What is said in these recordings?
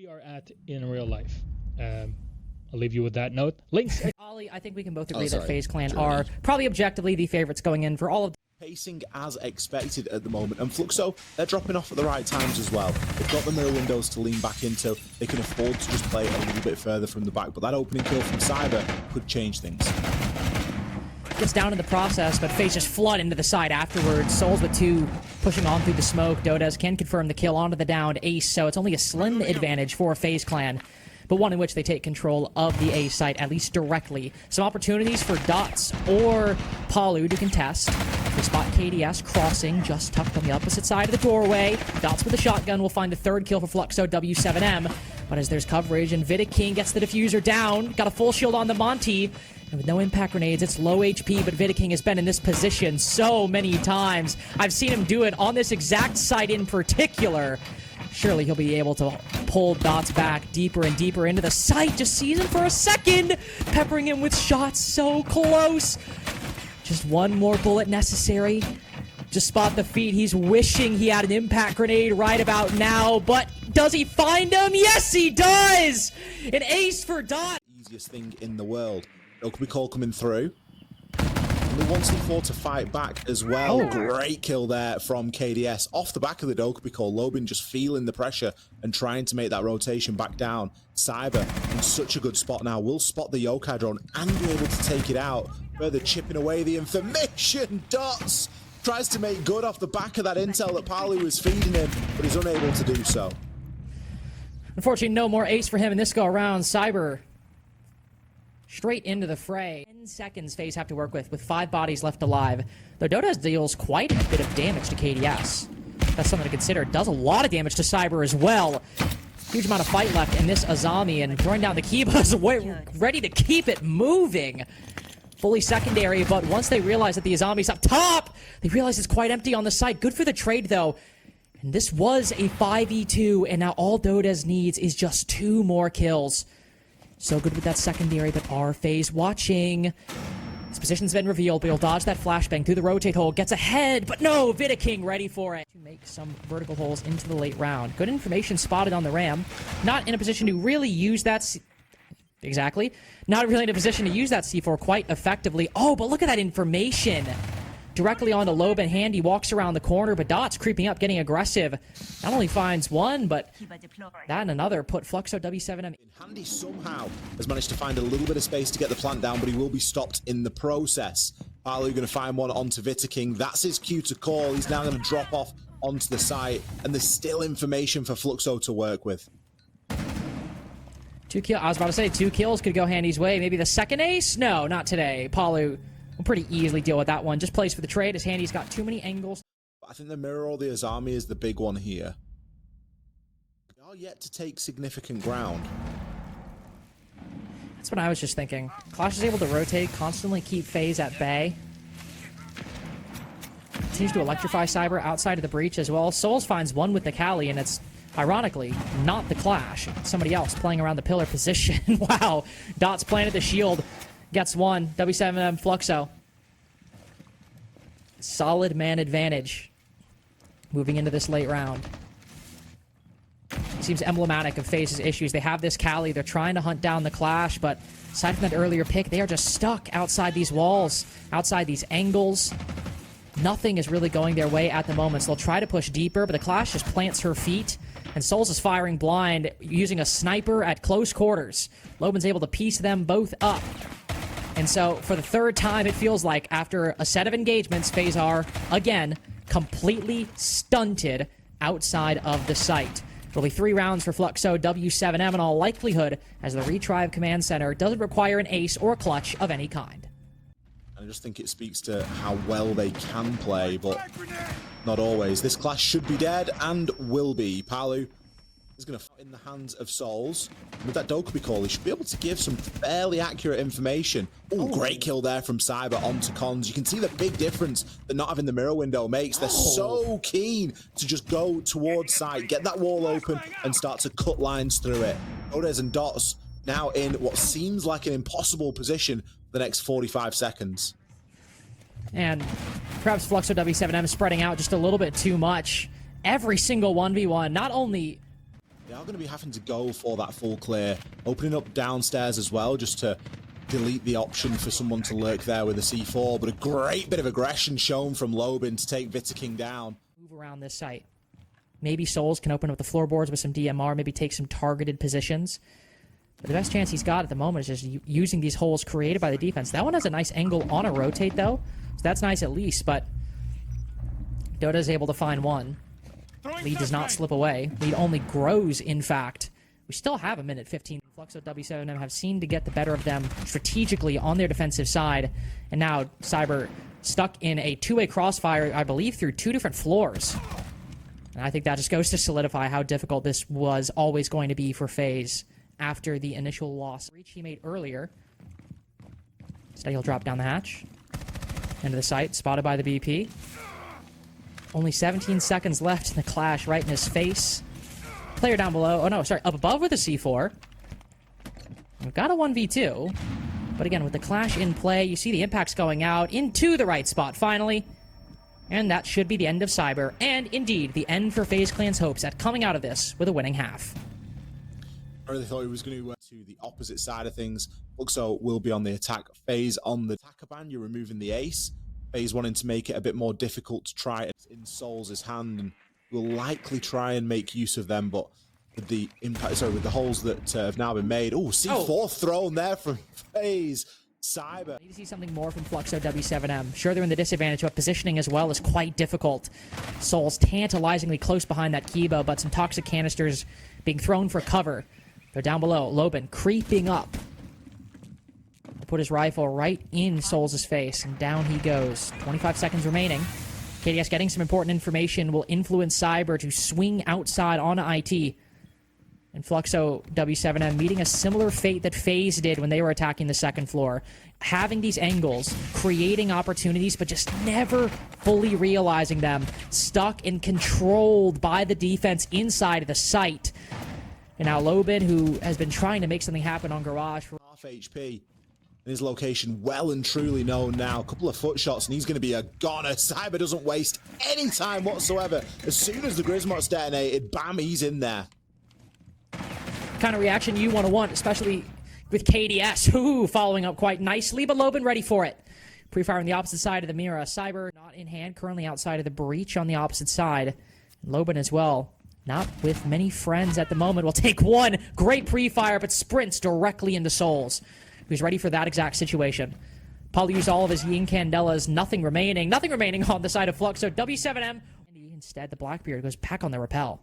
we are at in real life. I'll leave you with that note. Links. Ollie, I think we can both agree that FaZe Clan are probably objectively the favorites going in for all of pacing as expected at the moment, and Fluxo, they're dropping off at the right times as well. They've got the mirror windows to lean back into. They can afford to just play a little bit further from the back, but that opening kill from Cyber could change things. Gets down in the process, but FaZe just flood into the side afterwards. Souls with two pushing on through the smoke. Dodez can confirm the kill onto the downed Ace, so it's only a slim advantage for FaZe Clan, but one in which they take control of the A site, at least directly. Some opportunities for Dots or Palu to contest. They spot KDS crossing, just tucked on the opposite side of the doorway. Dots with a shotgun will find the third kill for Fluxo W7M, but as there's coverage and Vidiking gets the diffuser down, got a full shield on the Monty, and with no impact grenades, it's low HP, but Vidiking has been in this position so many times. I've seen him do it on this exact site in particular. Surely he'll be able to pull Dots back deeper and deeper into the site. Just sees him for a second, peppering him with shots so close. Just one more bullet necessary to spot the feet. He's wishing he had an impact grenade right about now, but does he find him? Yes, he does! An ace for Dots. Easiest thing in the world. Okubi call coming through. Only 1C4 to fight back as well. Great kill there from KDS. Off the back of the Dokubi call, Lobin just feeling the pressure and trying to make that rotation back down. Cyber in such a good spot now. Will spot the Yokai drone and be able to take it out. Further chipping away the information. Dots tries to make good off the back of that intel that Palu was feeding him, but he's unable to do so. Unfortunately, no more ace for him in this go around. Cyber straight into the fray. 10 seconds FaZe have to work with 5 bodies left alive. Though Dodez deals quite a bit of damage to KDS. That's something to consider. Does a lot of damage to Cyber as well. Huge amount of fight left in this Azami, and throwing down the Kibas, ready to keep it moving. Fully secondary, but once they realize that the Azami's up top, they realize it's quite empty on the site. Good for the trade, though. And this was a 5v2, and now all Dodez needs is just 2 more kills. So good with that secondary, but are FaZe watching? His position's been revealed, but he'll dodge that flashbang through the rotate hole, gets ahead, but no, Vidiking ready for it. To make some vertical holes into the late round. Good information spotted on the Ram. Not in a position to really use that... Exactly. Not really in a position to use that C4 quite effectively. Oh, but look at that information. Directly onto Loban. Handy walks around the corner, but Dots creeping up, getting aggressive. Not only finds one, but that and another put Fluxo W7M. Handy somehow has managed to find a little bit of space to get the plant down, but he will be stopped in the process. Palu going to find one onto Vidiking. That's his cue to call. He's now going to drop off onto the site, and there's still information for Fluxo to work with. 2 kills. I was about to say 2 kills could go Handy's way. Maybe the second ace? No, not today. Palu will pretty easily deal with that one. Just plays for the trade as Handy's got too many angles. I think the mirror or the Azami is the big one here. They are yet to take significant ground. That's what I was just thinking. Clash is able to rotate, constantly keep FaZe at bay. Continues to electrify Cyber outside of the breach as well. Souls finds one with the Kali, and it's ironically not the Clash. Somebody else playing around the pillar position. Wow. Dots planted the shield. Gets one. W7M Fluxo. Solid man advantage. Moving into this late round. Seems emblematic of FaZe's issues. They have this Kali. They're trying to hunt down the Clash, but aside from that earlier pick, they are just stuck outside these walls, outside these angles. Nothing is really going their way at the moment, so they'll try to push deeper, but the Clash just plants her feet, and Souls is firing blind, using a sniper at close quarters. Loban's able to piece them both up. And so, for the third time, it feels like, after a set of engagements, FaZe are, again, completely stunted outside of the site. It'll be 3 rounds for Fluxo W7M in all likelihood, as the Retrieve Command Center doesn't require an ace or a clutch of any kind. I just think it speaks to how well they can play, but not always. This Clash should be dead, and will be. Palu is going to fight in the hands of Souls. With that Dokubi call, he should be able to give some fairly accurate information. Oh, great kill there from Cyber onto Cons. You can see the big difference that not having the mirror window makes. They're so keen to just go towards site, get that wall open, and start to cut lines through it. Dodez and Dots now in what seems like an impossible position for the next 45 seconds. And perhaps Fluxo W7M spreading out just a little bit too much. Every single 1v1, not only They are going to be having to go for that full clear, opening up downstairs as well, just to delete the option for someone to lurk there with a C4. But a great bit of aggression shown from Lobin to take Vittaking down. Move around this site. Maybe Souls can open up the floorboards with some DMR, maybe take some targeted positions. But the best chance he's got at the moment is just using these holes created by the defense. That one has a nice angle on a rotate, though. So that's nice at least, but Dota is able to find one. Lead does not slip away. Lead only grows, in fact. We still have a minute 15. Fluxo W7M have seemed to get the better of them strategically on their defensive side. And now Cyber stuck in a two-way crossfire, I believe, through 2 different floors. And I think that just goes to solidify how difficult this was always going to be for FaZe after the initial loss. Reach he made earlier. Instead, he'll drop down the hatch. Into the site, spotted by the BP. Only 17 seconds left in the clash, right in his face. Player down below. Oh, no, sorry. Up above with a C4. We've got a 1v2. But again, with the clash in play, you see the impacts going out into the right spot, finally. And that should be the end of Cyber. And, indeed, the end for FaZe Clan's hopes at coming out of this with a winning half. I really thought he was going to the opposite side of things. Fluxo will be on the attack. FaZe on the attacker ban. You're removing the ace. FaZe wanting to make it a bit more difficult to try it in Souls' hand, and will likely try and make use of them, but with the impact, sorry, with the holes that have now been made. Ooh, C4 thrown there from FaZe. Cyber. I need to see something more from Fluxo W7M. Sure, they're in the disadvantage, but positioning as well is quite difficult. Souls tantalizingly close behind that Kibo, but some toxic canisters being thrown for cover. They're down below. Lobin creeping up. Put his rifle right in Souls' face, and down he goes. 25 seconds remaining. KDS getting some important information will influence Cyber to swing outside onto IT. And Fluxo W7M meeting a similar fate that FaZe did when they were attacking the second floor. Having these angles, creating opportunities, but just never fully realizing them. Stuck and controlled by the defense inside of the site. And now Lobin, who has been trying to make something happen on Garage. Half HP. His location well and truly known now. A couple of foot shots and he's going to be a goner. Cyber doesn't waste any time whatsoever. As soon as the Grismot's detonated, bam, he's in there. Kind of reaction you want to want, especially with KDS, who following up quite nicely, but Lobin ready for it. Pre-fire on the opposite side of the mirror. Cyber not in hand, currently outside of the breach on the opposite side. Lobin as well. Not with many friends at the moment. Will take one. Great pre-fire, but sprints directly into Souls, who's ready for that exact situation. Paul used all of his Yin Candelas, nothing remaining. Nothing remaining on the side of Fluxo W7M. And instead, the Blackbeard goes back on the rappel.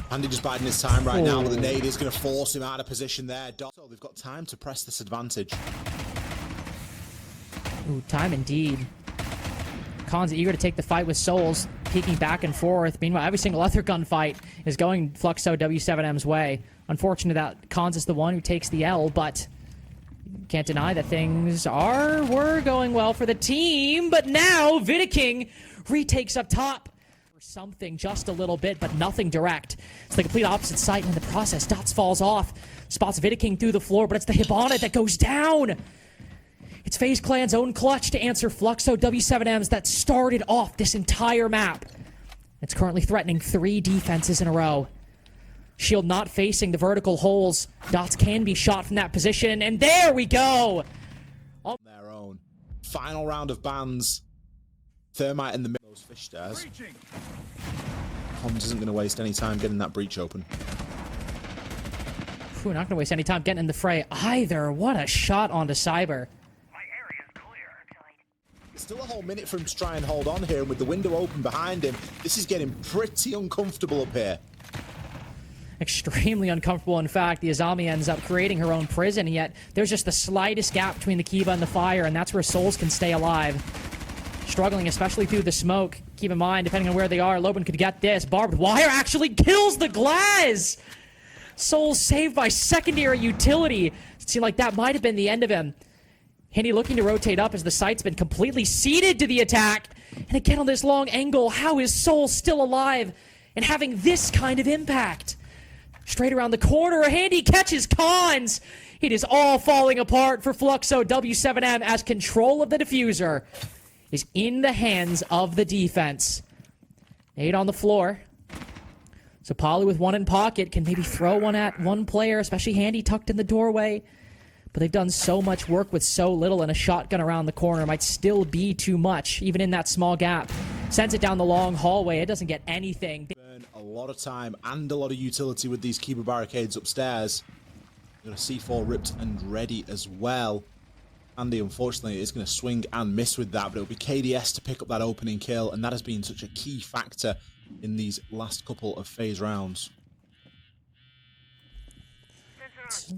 Andy just biding his time right now, but the nade is going to force him out of position there. So they've got time to press this advantage. Ooh, time indeed. Khan's eager to take the fight with Souls, peeking back and forth. Meanwhile, every single other gunfight is going Fluxo W7M's way. Unfortunate that Khan's is the one who takes the L, but can't deny that things were going well for the team. But now Vittaking retakes up top. Something just a little bit, but nothing direct. It's the complete opposite site, and in the process, Dots falls off. Spots Vittaking through the floor, but it's the Hibana that goes down. It's FaZe Clan's own clutch to answer Fluxo W7M's that started off this entire map. It's currently threatening 3 defenses in a row. Shield not facing the vertical holes. Dots can be shot from that position, and there we go! On their own. Final round of bans. Thermite in the middle. Those fish stairs. Holmes isn't going to waste any time getting that breach open. We're not going to waste any time getting in the fray either. What a shot onto Cyber. Still a whole minute for him to try and hold on here, and with the window open behind him, this is getting pretty uncomfortable up here. Extremely uncomfortable, in fact. The Azami ends up creating her own prison, and yet there's just the slightest gap between the Kiba and the fire, and that's where Souls can stay alive. Struggling, especially through the smoke. Keep in mind, depending on where they are, Lobin could get this. Barbed wire actually kills the glass! Souls saved by secondary utility. It seemed like that might have been the end of him. Handy looking to rotate up as the site's been completely ceded to the attack. And again on this long angle, how is Soul still alive and having this kind of impact? Straight around the corner, Handy catches Cons. It is all falling apart for Fluxo W7M as control of the diffuser is in the hands of the defense. Nade on the floor. So Palu with one in pocket can maybe throw one at one player, especially Handy tucked in the doorway. But they've done so much work with so little, and a shotgun around the corner might still be too much, even in that small gap. Sends it down the long hallway. It doesn't get anything. Burn a lot of time and a lot of utility with these Kiba barricades upstairs. Got a C4 ripped and ready as well. Andy, unfortunately, is going to swing and miss with that, but it'll be KDS to pick up that opening kill, and that has been such a key factor in these last couple of FaZe rounds.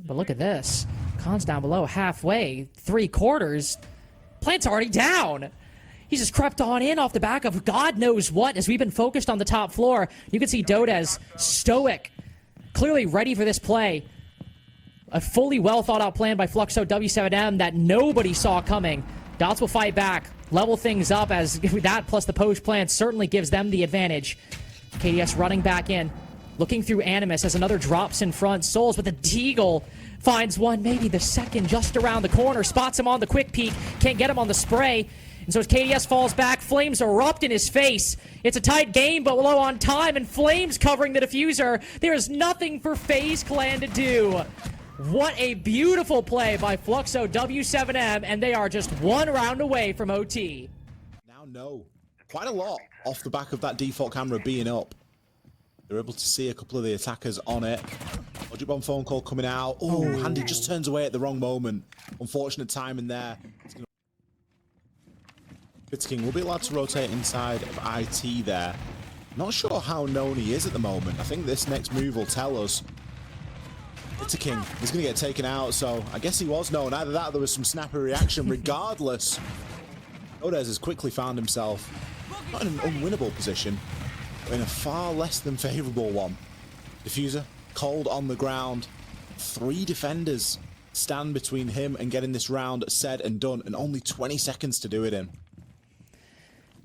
But look at this. Khan's down below halfway, 3/4. Plant's already down. He's just crept on in off the back of God knows what as we've been focused on the top floor. You can see Dodez stoic, clearly ready for this play. A fully well thought out plan by Fluxo W7M that nobody saw coming. Dots will fight back, level things up as that plus the post plan certainly gives them the advantage. KDS running back in, looking through Animus as another drops in front. Souls with a deagle finds one, maybe the second, just around the corner. Spots him on the quick peek, can't get him on the spray. And so as KDS falls back, flames erupt in his face. It's a tight game, but low on time, and flames covering the diffuser. There is nothing for FaZe Clan to do. What a beautiful play by Fluxo W7M, and they are just one round away from OT. Now no, quite a lot off the back of that default camera being up. They're able to see a couple of the attackers on it. Logic bomb phone call coming out. Oh, Handy just turns away at the wrong moment. Unfortunate timing there. King will be allowed to rotate inside of IT there. Not sure how known he is at the moment. I think this next move will tell us. King is going to get taken out, so I guess he was known. Either that or there was some snappy reaction. Regardless, Odez has quickly found himself not in an unwinnable position, but in a far less than favorable one. Diffuser, cold on the ground. 3 defenders stand between him and getting this round said and done, and only 20 seconds to do it in.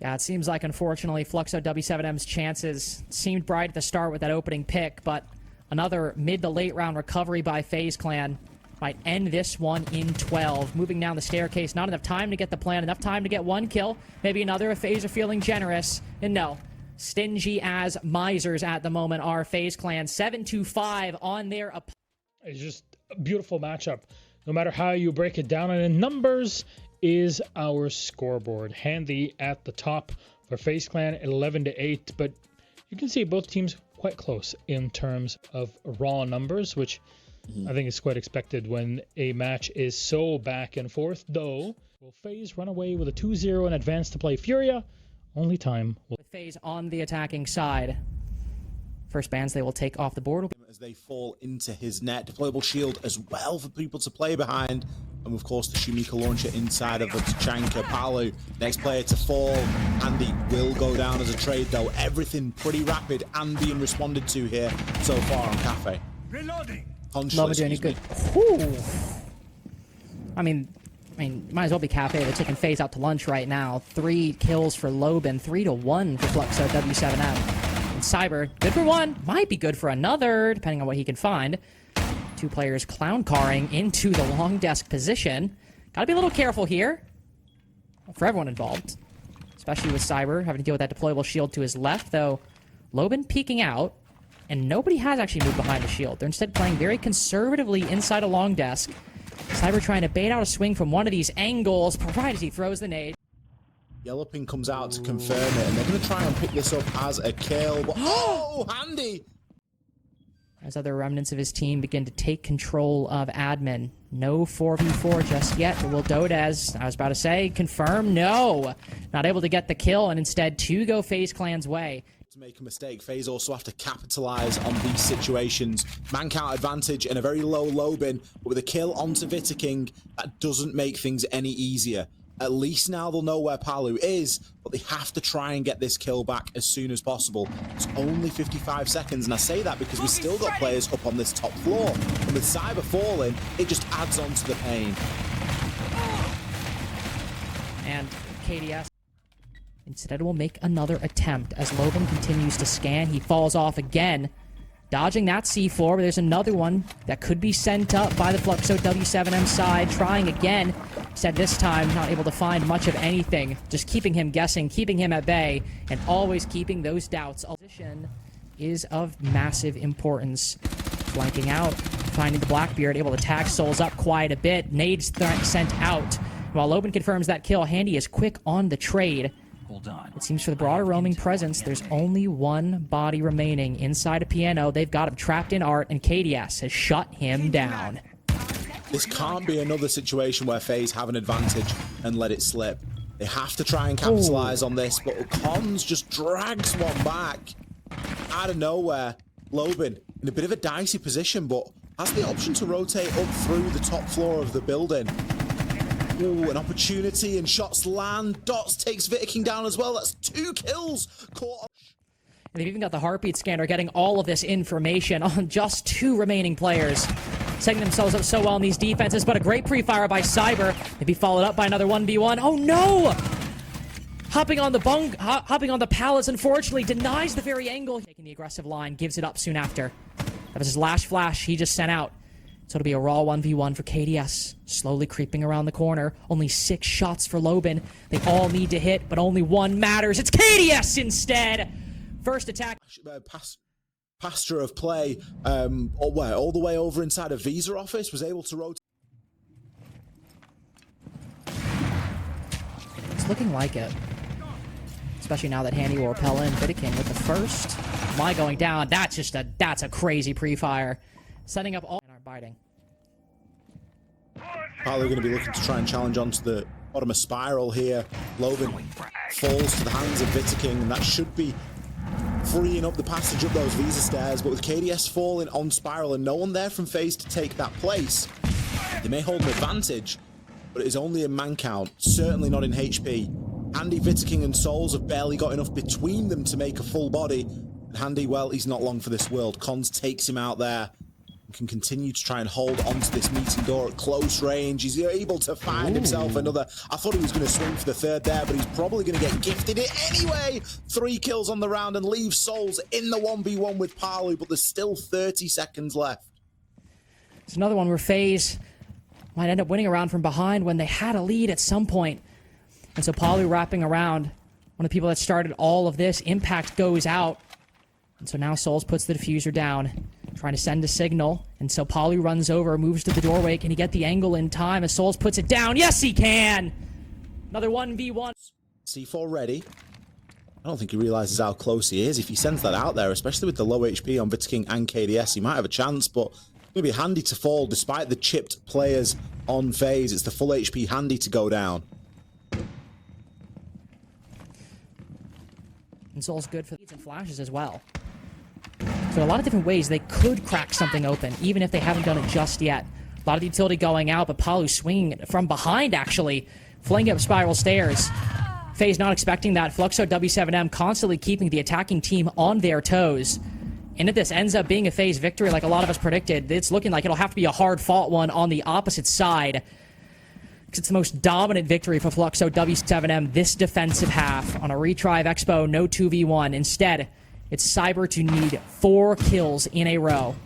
Yeah, it seems like, unfortunately, Fluxo W7M's chances seemed bright at the start with that opening pick, but another mid to late round recovery by FaZe Clan might end this one in 12. Moving down the staircase, not enough time to get the plan, enough time to get one kill, maybe another if FaZe are feeling generous, and no. Stingy as misers at the moment are FaZe Clan, 7-5 on their opponent. It's just a beautiful matchup. No matter how you break it down, and in numbers is our scoreboard. Handy at the top for FaZe Clan, 11-8, but you can see both teams quite close in terms of raw numbers, which I think is quite expected when a match is so back and forth. Though, will FaZe run away with a 2-0 and advance to play FURIA? Only time will... With FaZe on the attacking side. First bans they will take off the board. As they fall into his net. Deployable shield as well for people to play behind. And of course the Shumika launcher inside of the Tachanka. Palu, next player to fall. Andy will go down as a trade though. Everything pretty rapid and being responded to here so far on Cafe. Reloading. Love doing it good. Whew. I mean, might as well be Cafe. They're taking FaZe out to lunch right now. 3 kills for Loban, 3-1 for Fluxo W7M. And Cyber, good for one, might be good for another, depending on what he can find. 2 players clown carring into the long desk position. Gotta be a little careful here for everyone involved, especially with Cyber having to deal with that deployable shield to his left, though Loban peeking out, and nobody has actually moved behind the shield. They're instead playing very conservatively inside a long desk. Cyber trying to bait out a swing from one of these angles, right as he throws the nade. Yellow ping comes out to confirm it, and they're going to try and pick this up as a kill. But, oh, Handy! As other remnants of his team begin to take control of admin. No 4v4 just yet, but will Dodez, I was about to say, confirm? No! Not able to get the kill, and instead 2 go FaZe Clan's way. To make a mistake, FaZe also have to capitalize on these situations. Man count advantage and a very low Lobin, but with a kill onto King, that doesn't make things any easier. At least now they'll know where Palu is, but they have to try and get this kill back as soon as possible. It's only 55 seconds, and I say that because we've still got players up on this top floor. And with Cyber falling, it just adds on to the pain. And KDS instead will make another attempt as Logan continues to scan. He falls off again, dodging that C4, but there's another one that could be sent up by the Fluxo W7M side, trying again. Said this time, not able to find much of anything, just keeping him guessing, keeping him at bay, and always keeping those doubts. Position is of massive importance. Flanking out, finding the Blackbeard, able to tag Souls up quite a bit. Nades sent out. While Loban confirms that kill, Handy is quick on the trade. Hold on. It seems for the broader roaming presence, there's only one body remaining inside a piano. They've got him trapped in art, and KDS has shut him down. This can't be another situation where FaZe have an advantage and let it slip. They have to try and capitalize on this, but Cons just drags one back out of nowhere. Loban in a bit of a dicey position, but has the option to rotate up through the top floor of the building. Ooh, an opportunity and shots land. Dots takes Viking down as well. That's 2 kills. Caught. And they've even got the heartbeat scanner getting all of this information on just 2 remaining players. Setting themselves up so well in these defenses, but a great pre-fire by Cyber. Maybe followed up by another 1v1. Oh no! Hopping on the pallets, unfortunately, denies the very angle. Taking the aggressive line, gives it up soon after. That was his last flash he just sent out. So it'll be a raw 1v1 for KDS. Slowly creeping around the corner. Only 6 shots for Loban. They all need to hit, but only one matters. It's KDS instead! First attack. Pasture of play, all the way over inside a Visa office, was able to rotate. It's looking like it. Especially now that Handy will repel in. Viking with the first. My going down. That's a crazy pre-fire. Setting up all and aren't biting. Palu going to be looking to try and challenge onto the bottom of Spiral here. Loban falls to the hands of Viking, and that should be freeing up the passage up those Visa stairs, but with KDS falling on Spiral and no one there from FaZe to take that place, they may hold an advantage, but it is only in man count, certainly not in HP. Handy, Viking, and Souls have barely got enough between them to make a full body. And Handy, well, he's not long for this world. Cons takes him out there and can continue to try and hold onto this meeting door at close range. He's able to find himself another. I thought he was going to swing for the third there, but he's probably going to get gifted it anyway. 3 kills on the round and leaves Souls in the 1v1 with Palu, but there's still 30 seconds left. It's another one where FaZe might end up winning a round from behind when they had a lead at some point. And so Palu wrapping around, one of the people that started all of this. Impact goes out. And so now Souls puts the diffuser down, trying to send a signal. And so Palu runs over, moves to the doorway. Can he get the angle in time as Souls puts it down? Yes, he can! Another 1v1. C4 ready. I don't think he realizes how close he is. If he sends that out there, especially with the low HP on Viking and KDS, he might have a chance, but it's going to be Handy to fall despite the chipped players on FaZe. It's the full HP Handy to go down. And Soul's good for leads and flashes as well. So a lot of different ways they could crack something open, even if they haven't done it just yet. A lot of utility going out, but Palu swinging from behind, actually. Flanking up Spiral stairs. FaZe not expecting that. Fluxo W7M constantly keeping the attacking team on their toes. And if this ends up being a FaZe victory like a lot of us predicted, it's looking like it'll have to be a hard-fought one on the opposite side. Because it's the most dominant victory for Fluxo W7M this defensive half. On a retry of Expo, no 2v1. Instead, it's Cyber to need 4 kills in a row.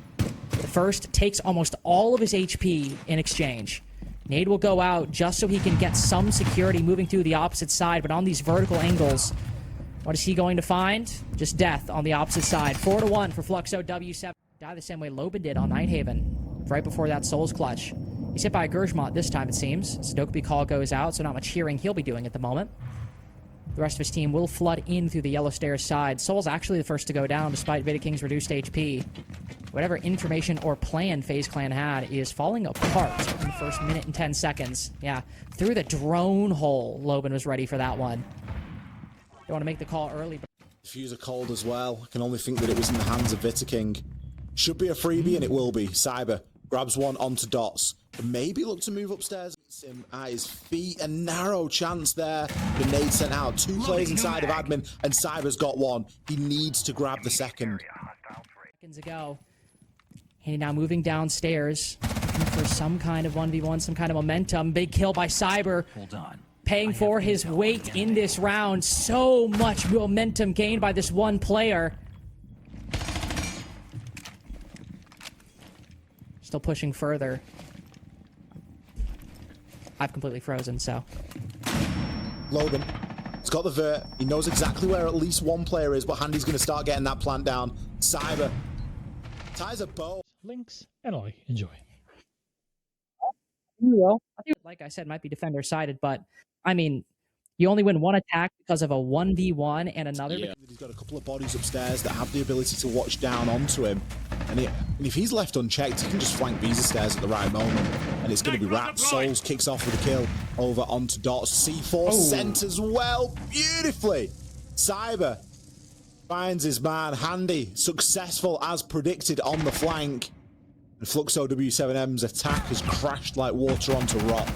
The first takes almost all of his HP in exchange. Nade will go out just so he can get some security moving through the opposite side, but on these vertical angles, what is he going to find? Just death on the opposite side. 4-1 for Fluxo W7. Die the same way Loban did on Nighthaven, right before that Souls clutch. He's hit by a Gershmont this time, it seems. Sudoku call goes out, so not much hearing he'll be doing at the moment. The rest of his team will flood in through the yellow stairs side. Soul's actually the first to go down, despite Viking's reduced HP. Whatever information or plan FaZe Clan had is falling apart in the first minute and 10 seconds. Yeah, through the drone hole, Loban was ready for that one. Don't want to make the call early, but... Diffuser cold as well. I can only think that it was in the hands of Viking. Should be a freebie, and it will be. Cyber grabs one onto Dots. Maybe look to move upstairs. It's him at his feet. A narrow chance there. The nade sent out. 2 players inside of admin, and Cyber's got one. He needs to grab the second. Seconds ago. He now moving downstairs looking for some kind of 1v1, some kind of momentum. Big kill by Cyber. Hold on. Paying for his weight in this round. So much momentum gained by this one player. Still pushing further. I've completely frozen, so. Loban. He's got the vert. He knows exactly where at least one player is, but Handy's going to start getting that plant down. Cyber ties a bow. Links and Ollie, enjoy. Well, I think, like I said, might be defender sided, but I mean, you only win one attack because of a 1v1 and another. Yeah. He's got a couple of bodies upstairs that have the ability to watch down onto him. And if he's left unchecked, he can just flank Visa stairs at the right moment. And it's going to be wrapped. Souls kicks off with a kill over onto Dots. C4 sent as well. Beautifully. Cyber finds his man Handy. Successful as predicted on the flank. And Fluxo W7M's attack has crashed like water onto rock.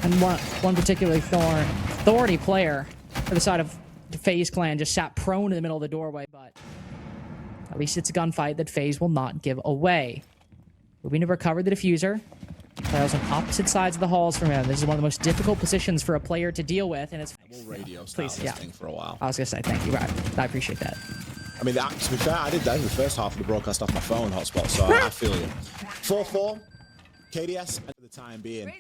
And one particularly thorny player for the side of the FaZe Clan just sat prone in the middle of the doorway, but at least it's a gunfight that FaZe will not give away. Moving to recover the diffuser. Players on opposite sides of the halls from him. This is one of the most difficult positions for a player to deal with, and it's Radio please, yeah. thing for a while. I was gonna say thank you. I appreciate that. I mean, to be fair, I did that in the first half of the broadcast off my phone hotspot, so I feel you. 4-4. KDS at the time being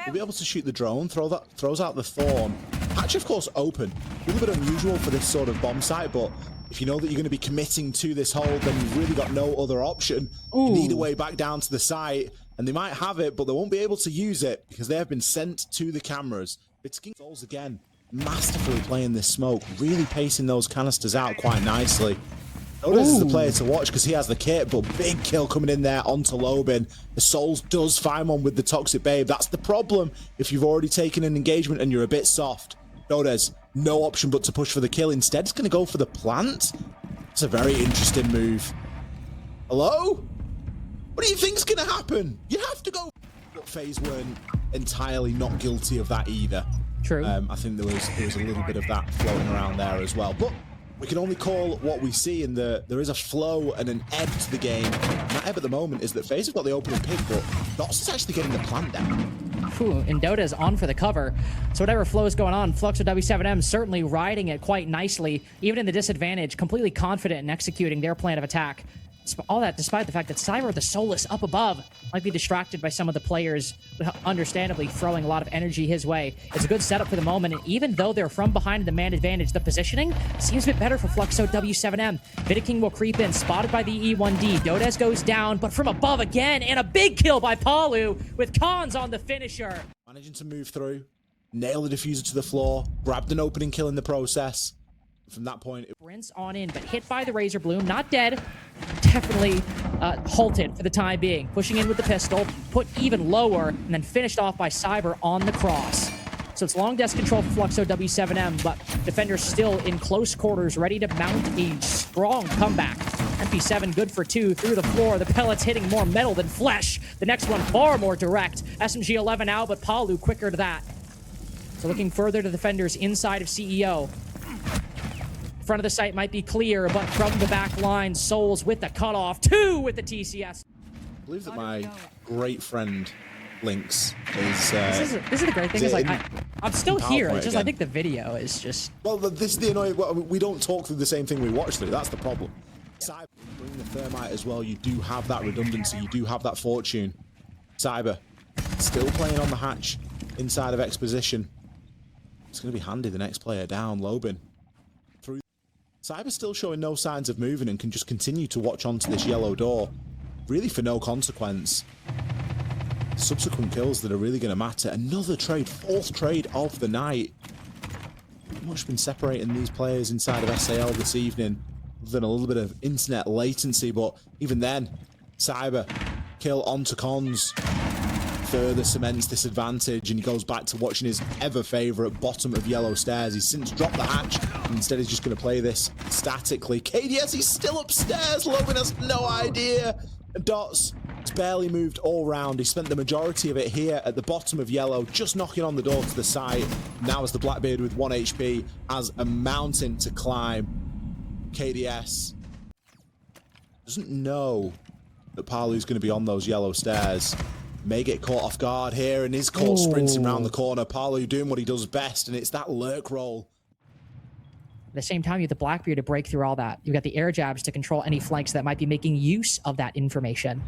will be able to shoot the drone, throws out the thorn. Hatch, of course, open. A little bit unusual for this sort of bomb site, but if you know that you're going to be committing to this hold, then you've really got no other option. You need a way back down to the site, and they might have it, but they won't be able to use it because they have been sent to the cameras. It's Souls again, masterfully playing this smoke, really pacing those canisters out quite nicely. Notice is the player to watch because he has the kit, but big kill coming in there onto Lobin. The Souls does find one with the Toxic Babe. That's the problem if you've already taken an engagement and you're a bit soft. Notice, no option but to push for the kill. Instead, it's going to go for the plant. It's a very interesting move. Hello? What do you think's going to happen? You have to go. But FaZe weren't entirely not guilty of that either. True. I think there was a little bit of that floating around there as well. But we can only call what we see, and there is a flow and an ebb to the game. And that ebb at the moment is that FaZe have got the opening pick, but Dots is actually getting the plan down. And Dota is on for the cover. So whatever flow is going on, Fluxo W7M certainly riding it quite nicely, even in the disadvantage, completely confident in executing their plan of attack. All that despite the fact that Cyber, the Soulless up above, might be distracted by some of the players, understandably throwing a lot of energy his way. It's a good setup for the moment, and even though they're from behind the man advantage, the positioning seems a bit better for Fluxo W7M. Vidaking will creep in, spotted by the E1D. Dodes goes down, but from above again, and a big kill by Palu, with Cons on the finisher. Managing to move through, nail the diffuser to the floor, grabbed an opening kill in the process. From that point, Sprints on in, but hit by the Razor Bloom, not dead, definitely halted for the time being. Pushing in with the pistol, put even lower, and then finished off by Cyber on the cross. So it's long desk control for Fluxo W7M, but defenders still in close quarters, ready to mount a strong comeback. MP7 good for 2 through the floor. The pellets hitting more metal than flesh. The next one far more direct. SMG 11 out, but Palu quicker to that. So looking further to defenders inside of CEO. Front of the site might be clear, but from the back line, Souls with the cutoff, 2 with the TCS. I believe that my great friend Lynx is. This is the great thing is, like, I'm still here. It's just again. I think the video is just. Well, this is the annoying. Well, we don't talk through the same thing we watch through. That's the problem. Cyber, bring the thermite as well. You do have that redundancy. You do have that fortune. Cyber, still playing on the hatch inside of exposition. It's going to be Handy, the next player down. Lobin. Cyber's still showing no signs of moving and can just continue to watch onto this yellow door, really for no consequence. Subsequent kills that are really going to matter. Another trade, fourth trade of the night. Not much been separating these players inside of SAL this evening, other than a little bit of internet latency, but even then, Cyber kill onto Cons further cements this advantage, and he goes back to watching his ever-favourite bottom of yellow stairs. He's since dropped the hatch, and instead he's just going to play this statically. KDS, he's still upstairs. Logan has no idea. And Dots has barely moved all round. He spent the majority of it here at the bottom of yellow, just knocking on the door to the side. Now as the Blackbeard with 1 HP has a mountain to climb. KDS doesn't know that Palu's going to be on those yellow stairs. May get caught off guard here and is caught sprinting around the corner. Palu doing what he does best, and it's that lurk roll. At the same time, you have the Blackbeard to break through all that. You've got the air jabs to control any flanks that might be making use of that information.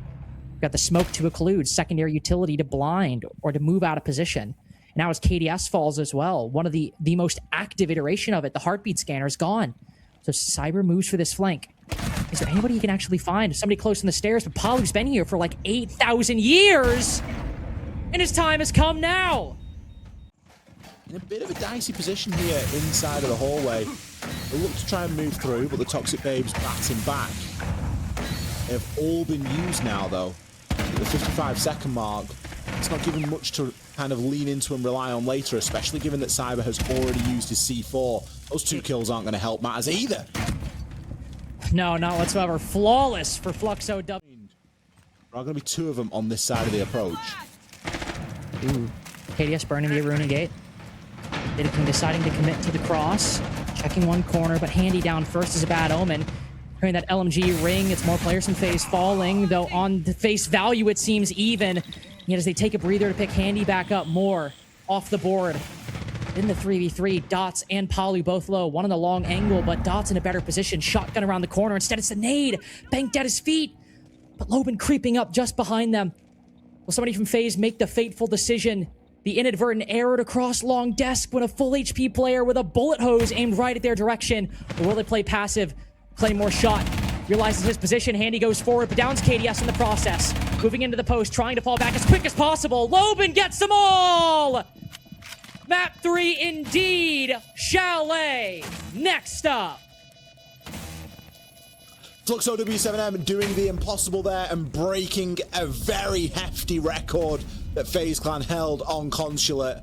You've got the smoke to occlude, secondary utility to blind or to move out of position. And now as KDS falls as well, one of the most active iteration of it, the heartbeat scanner is gone. So Cyber moves for this flank. Is there anybody he can actually find? Somebody close on the stairs, but Palu's been here for like 8,000 years! And his time has come now! In a bit of a dicey position here inside of the hallway. They look to try and move through, but the Toxic Babes batting back. They have all been used now, though. At the 55-second mark, it's not given much to kind of lean into and rely on later, especially given that Cyber has already used his C4. Those 2 kills aren't going to help matters either. No, not whatsoever. Flawless for Fluxo W. There are going to be 2 of them on this side of the approach. Ooh. KDS burning the Aruna Gate. Vidiking deciding to commit to the cross. Checking one corner, but Handy down first is a bad omen. Hearing that LMG ring, it's more players in FaZe falling, though on the face value it seems even. Yet as they take a breather to pick Handy back up more off the board. In the 3v3, Dots and Palu both low. One on the long angle, but Dots in a better position. Shotgun around the corner. Instead, it's a nade. Banked at his feet. But Loban creeping up just behind them. Will somebody from FaZe make the fateful decision? The inadvertent error to cross long desk when a full HP player with a bullet hose aimed right at their direction. Or will they play passive? Play more shot. Realizes his position. Handy goes forward, but downs KDS in the process. Moving into the post, trying to fall back as quick as possible. Loban gets them all! Map 3 indeed. Chalet. Next up. Fluxo W7M doing the impossible there and breaking a very hefty record that FaZe Clan held on Consulate.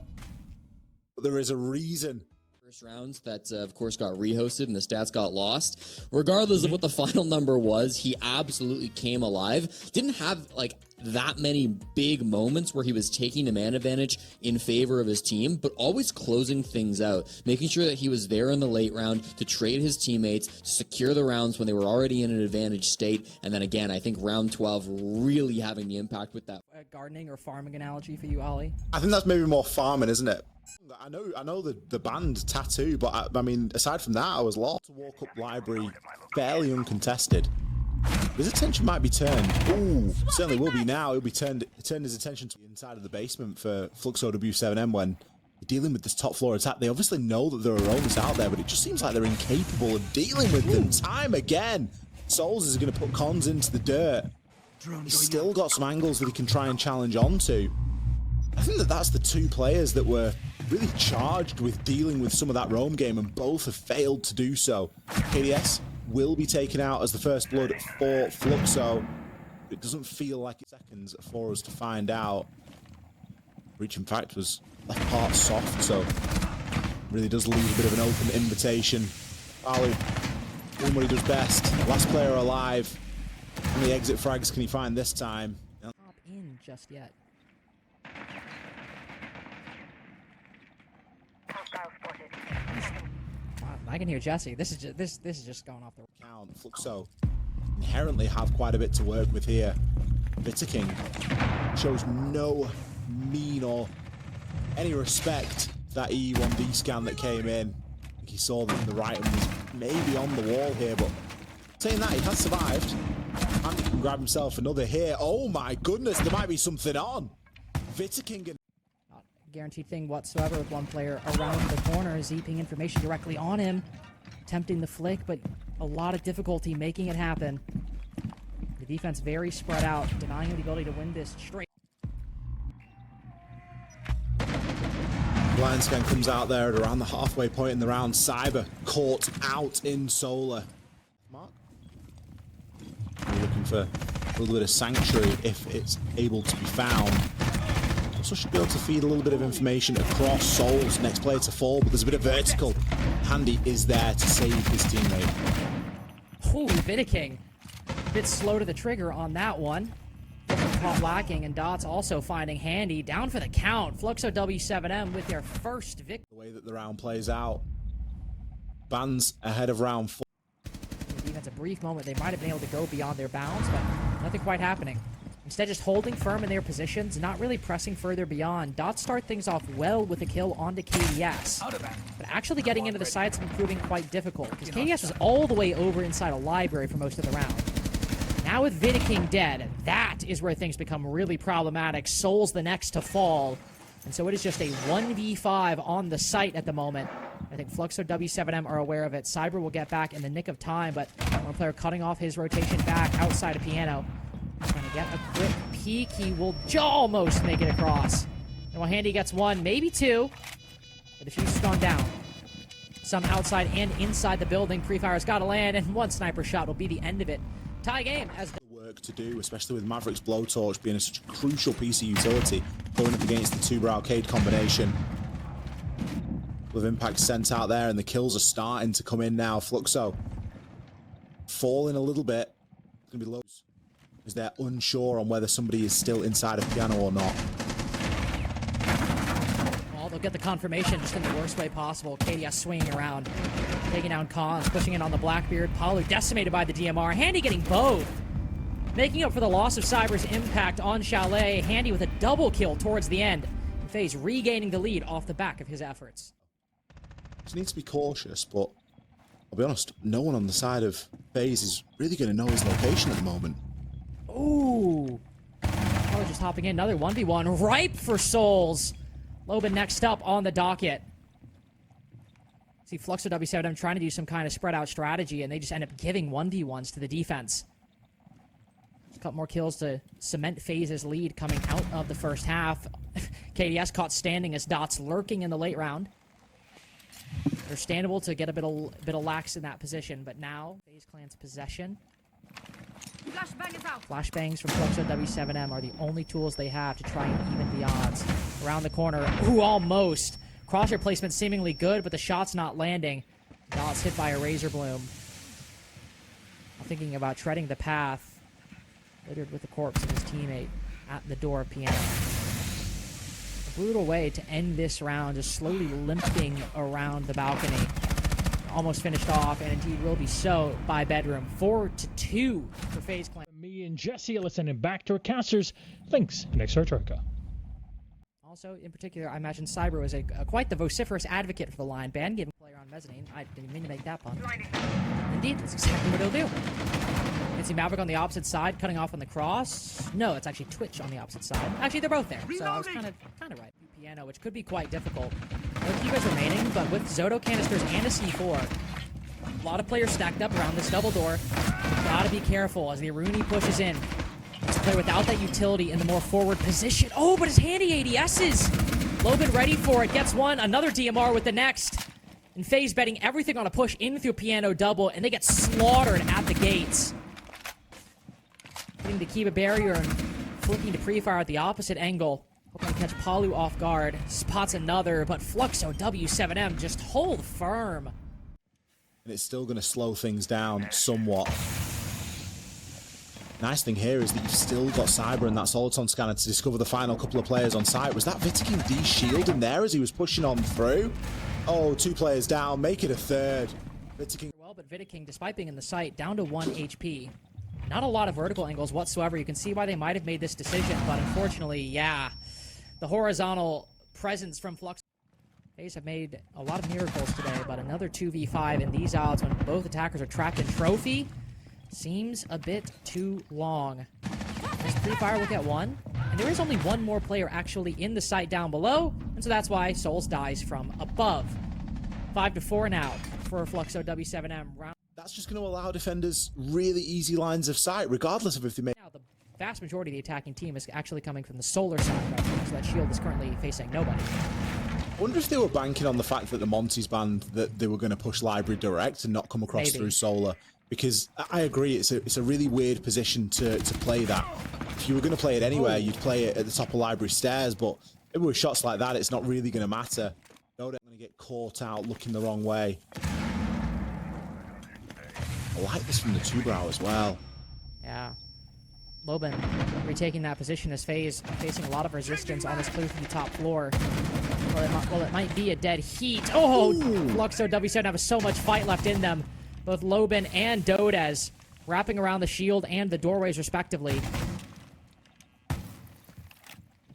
But there is a reason. First rounds that, of course, got rehosted and the stats got lost. Regardless of what the final number was, he absolutely came alive. Didn't have, like, that many big moments where he was taking a man advantage in favor of his team, but always closing things out, making sure that he was there in the late round to trade his teammates, to secure the rounds when they were already in an advantage state. And then again, I think round 12 really having the impact with that. A gardening or farming analogy for you, Ollie? I think that's maybe more farming, isn't it? I know the band Tattoo, but I mean, aside from that, I was lost. To walk up library fairly uncontested. His attention might be turned. Ooh, certainly will be now. He'll be turned his attention to the inside of the basement for Fluxo W7M when dealing with this top floor attack. They obviously know that there are owners out there, but it just seems like they're incapable of dealing with them time again. Souls is going to put Cons into the dirt. He's still got some angles that he can try and challenge onto. I think that that's the 2 players that were really charged with dealing with some of that roam game, and both have failed to do so. KDS will be taken out as the first blood for Fluxo. It doesn't feel like it's seconds for us to find out. Breach, in fact, was left part soft, so really does leave a bit of an open invitation. Palu doing what he does best. Last player alive. How many exit frags can he find this time? Not in just yet. I can hear Jesse. This is just going off the count. Fluxo inherently have quite a bit to work with here. Vidiking shows no mean or any respect for that E1D scan that came in. I think he saw that the right one was maybe on the wall here, but saying that, he has survived. And he can grab himself another here. Oh my goodness, there might be something on. Vidiking and guaranteed thing whatsoever with one player around the corner, zeeping information directly on him, attempting the flick, but a lot of difficulty making it happen. The defense very spread out, denying him the ability to win this straight. Blind scan comes out there at around the halfway point in the round. Cyber caught out in solar. Mark? We're looking for a little bit of sanctuary if it's able to be found. Also should be able to feed a little bit of information across Souls. Next player to fall, but there's a bit of vertical. Handy is there to save his teammate. Holy Vidiking. A bit slow to the trigger on that one. Caught lacking, and Dots also finding Handy. Down for the count. Fluxo W7M with their first victory. The way that the round plays out. Bands ahead of round 4. The defense, a brief moment, they might have been able to go beyond their bounds, but nothing quite happening. Instead, just holding firm in their positions, not really pressing further beyond. Dots start things off well with a kill onto KDS. But actually getting into the sites and proving quite difficult, because KDS was all the way over inside a library for most of the round. Now with Vidiking dead, that is where things become really problematic. Soul's the next to fall. And so it is just a 1v5 on the site at the moment. I think Fluxo W7M are aware of it. Cyber will get back in the nick of time, but one player cutting off his rotation back outside of Piano. Trying to get a quick peek. He will almost make it across. And while Handy gets one, maybe two, but the fuse has gone down. Some outside and inside the building. Pre-fire's got to land, and one sniper shot will be the end of it. Tie game as work to do, especially with Maverick's blowtorch being such a crucial piece of utility going up against the Tuber Arcade combination. With impact sent out there, and the kills are starting to come in now. Fluxo falling a little bit. It's gonna be low as they're unsure on whether somebody is still inside of Piano or not. Well, they'll get the confirmation just in the worst way possible. KDS swinging around, taking down Cons, pushing in on the Blackbeard. Palu decimated by the DMR. Handy getting both. Making up for the loss of Cyber's impact on Chalet. Handy with a double kill towards the end. FaZe regaining the lead off the back of his efforts. Just needs to be cautious, but I'll be honest, no one on the side of FaZe is really going to know his location at the moment. Ooh. Oh, just hopping in. Another 1v1. Ripe for souls. Loban next up on the docket. See Fluxo W7M trying to do some kind of spread out strategy, and they just end up giving 1v1s to the defense. A couple more kills to cement FaZe's lead coming out of the first half. KDS caught standing as Dots lurking in the late round. Understandable to get a bit of lax in that position, but now FaZe Clan's possession. Flashbangs from Fluxo W7M are the only tools they have to try and even the odds. Around the corner, ooh, almost. Crosshair placement seemingly good, but the shot's not landing. Dots hit by a Razor Bloom. Thinking about treading the path, littered with the corpse of his teammate at the door of Piano. A brutal way to end this round, just slowly limping around the balcony. Almost finished off, and indeed will be so by Bedroom. 4-2 for FaZe Clan. Me and Jesse listening back to our casters. Thanks, next Turka. Also, in particular, I imagine Cyber was quite the vociferous advocate for the line ban, giving player on mezzanine. I didn't mean to make that pun. Indeed, that's exactly what he'll do. You can see Maverick on the opposite side, cutting off on the cross. No, it's actually Twitch on the opposite side. Actually, they're both there, so I was kind of right. Piano, which could be quite difficult. No Kivas remaining, but with Zoto canisters and a C4, a lot of players stacked up around this double door. Gotta be careful as the Aruni pushes in. Let's play without that utility in the more forward position. Oh, but his handy ADSs! Loban ready for it, gets one, another DMR with the next. And FaZe betting everything on a push in through Piano double, and they get slaughtered at the gates. Hitting the Kiva barrier and flicking to pre-fire at the opposite angle. Hoping to catch Palu off guard. Spots another, but Fluxo W7M just hold firm. And it's still going to slow things down somewhat. Nice thing here is that you've still got Cyber and that Soliton scanner to discover the final couple of players on site. Was that Vitiking de-shielding there as he was pushing on through? Oh, 2 players down, make it a third. Vitiking. Well, but Vitiking, despite being in the site, down to 1 HP. Not a lot of vertical angles whatsoever. You can see why they might have made this decision, but unfortunately, yeah. The horizontal presence from Flux. FaZe have made a lot of miracles today, but another 2v5 in these odds when both attackers are trapped in Trophy seems a bit too long. This pre-fire will get one, and there is only one more player actually in the site down below, and so that's why Souls dies from above. 5-4 now for Fluxo W7M. That's just going to allow defenders really easy lines of sight, regardless of if they make. Now, the vast majority of the attacking team is actually coming from the solar side right now, so that shield is currently facing nobody. I wonder if they were banking on the fact that the Monty's banned that they were going to push Library direct and not come across through solar. Because I agree, it's a really weird position to play that. If you were going to play it anywhere, you'd play it at the top of Library stairs, but maybe with shots like that, it's not really going to matter. No, they're going to get caught out looking the wrong way. I like this from the Two-Brow as well. Yeah. Loban retaking that position as FaZe facing a lot of resistance on this clear from the top floor. Well, it might be a dead heat. Oh, Fluxo W7 have so much fight left in them. Both Loban and Dodez wrapping around the shield and the doorways respectively.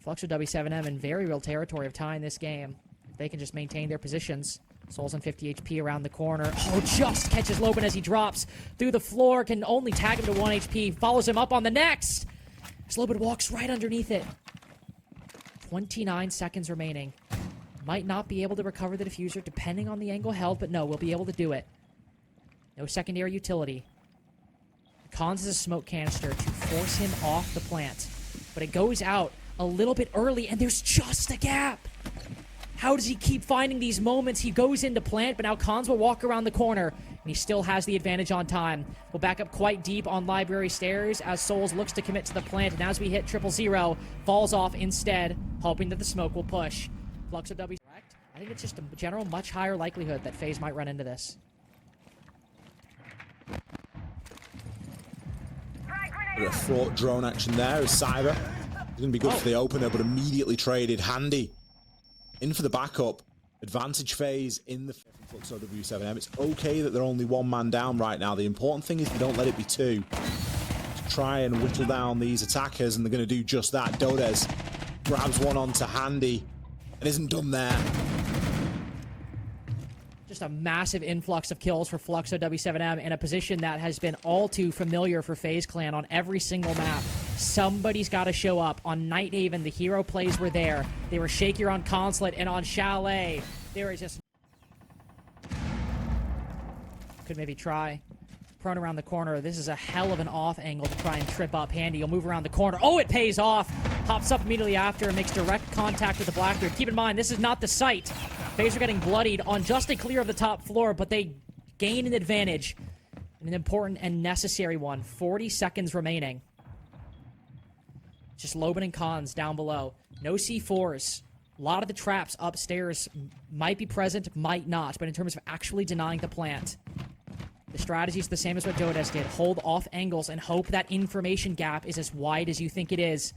Fluxo W7M in very real territory of tying this game. If they can just maintain their positions. Souls on 50 HP around the corner. Oh, just catches Loban as he drops through the floor. Can only tag him to 1 HP. Follows him up on the next. As Loban walks right underneath it. 29 seconds remaining. Might not be able to recover the diffuser depending on the angle held, but no, we'll be able to do it. No secondary utility. Cons is a smoke canister to force him off the plant. But it goes out a little bit early, and there's just a gap. How does he keep finding these moments? He goes into plant, but now Cons will walk around the corner, and he still has the advantage on time. We'll back up quite deep on library stairs as Souls looks to commit to the plant, and as we hit 000, falls off instead, hoping that the smoke will push. Fluxo W. I think it's just a general much higher likelihood that FaZe might run into this. A fraught drone action there as Cyber. He's going to be good for the opener, but immediately traded. Handy in for the backup. Advantage phase in the Fluxo W7M. It's okay that they're only one man down right now. The important thing is they don't let it be two. Just try and whittle down these attackers, and they're going to do just that. Dodes grabs one onto Handy and isn't done there. Just a massive influx of kills for Fluxo W7M in a position that has been all too familiar for FaZe Clan on every single map. Somebody's got to show up. On Nighthaven, the hero plays were there. They were shakier on Consulate, and on Chalet, they were just... Could maybe try. Prone around the corner. This is a hell of an off angle to try and trip up Handy. He'll move around the corner. Oh, it pays off! Hops up immediately after and makes direct contact with the Blackbeard. Keep in mind, this is not the site. FaZe are getting bloodied on just a clear of the top floor, but they gain an advantage. An important and necessary one. 40 seconds remaining. Just Loban and Cons down below. No C4s. A lot of the traps upstairs might be present, might not, but in terms of actually denying the plant, the strategy is the same as what Dodes did. Hold off angles and hope that information gap is as wide as you think it is.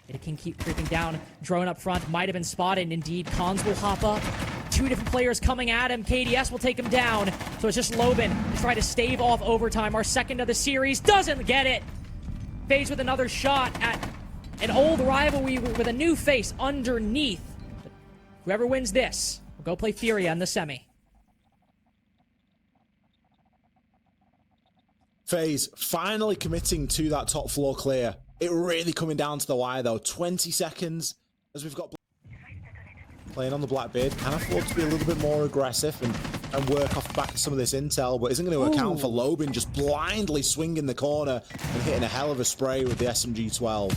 It can keep creeping down. Drone up front might have been spotted. Indeed, Cons will hop up. Two different players coming at him. KDS will take him down. So it's just Loban to try to stave off overtime. Our second of the series doesn't get it. FaZe with another shot at an old rivalry with a new face underneath. But whoever wins this will go play FURIA in the semi. FaZe finally committing to that top floor clear. It really coming down to the wire though. 20 seconds as we've got playing on the Blackbeard. Can afford to be a little bit more aggressive and work off the back of some of this intel, but isn't going to account for Loban just blindly swinging the corner and hitting a hell of a spray with the SMG-12.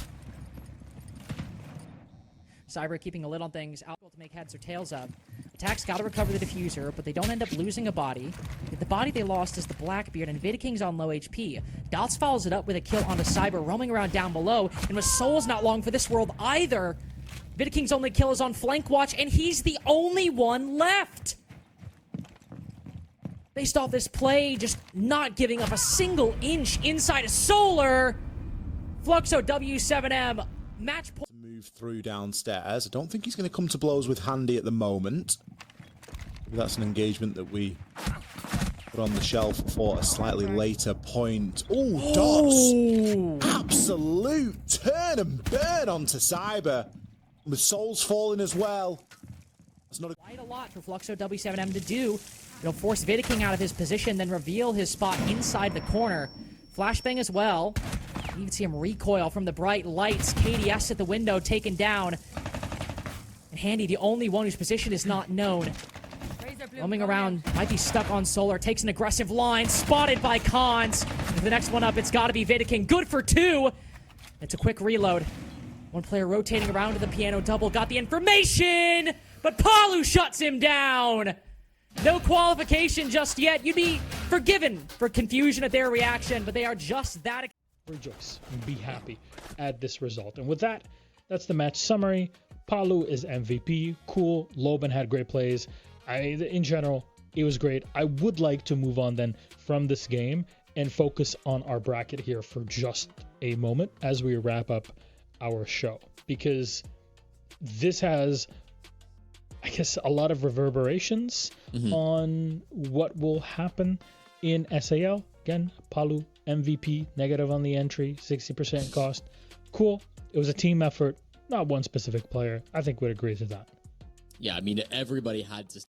Cyber keeping a lid on things, out to make heads or tails up. Attack's got to recover the diffuser, but they don't end up losing a body. The body they lost is the Blackbeard, and Vidking's on low HP. Dots follows it up with a kill onto Cyber, roaming around down below, and with Soul's not long for this world either. Vidking's only kill is on flank watch, and he's the only one left! Based off this play, just not giving up a single inch inside of Solar. Fluxo W7M, match point. Move through downstairs. I don't think he's going to come to blows with Handy at the moment. Maybe that's an engagement that we put on the shelf for a slightly later point. Oh, Dots! Absolute turn and burn onto Cyber. With Souls falling as well. That's not quite a lot for Fluxo W7M to do. It'll force Vidking out of his position, then reveal his spot inside the corner. Flashbang as well. You can see him recoil from the bright lights. KDS at the window, taken down. And Handy, the only one whose position is not known. Roaming around, might be stuck on Solar. Takes an aggressive line, spotted by Cons. The next one up, it's got to be Vidking. Good for two. It's a quick reload. One player rotating around to the piano double. Got the information, but Palu shuts him down. No qualification just yet. You'd be forgiven for confusion at their reaction, but they are just that. Rejoice and be happy at this result. And with that, that's the match summary. Palu is MVP. Cool. Loban had great plays. In general, it was great. I would like to move on then from this game and focus on our bracket here for just a moment as we wrap up our show, because this has, I guess, a lot of reverberations on what will happen in SAL. Again, Palu, MVP, negative on the entry, 60% cost. Cool. It was a team effort, not one specific player. I think would agree to that. Yeah, I mean, everybody had to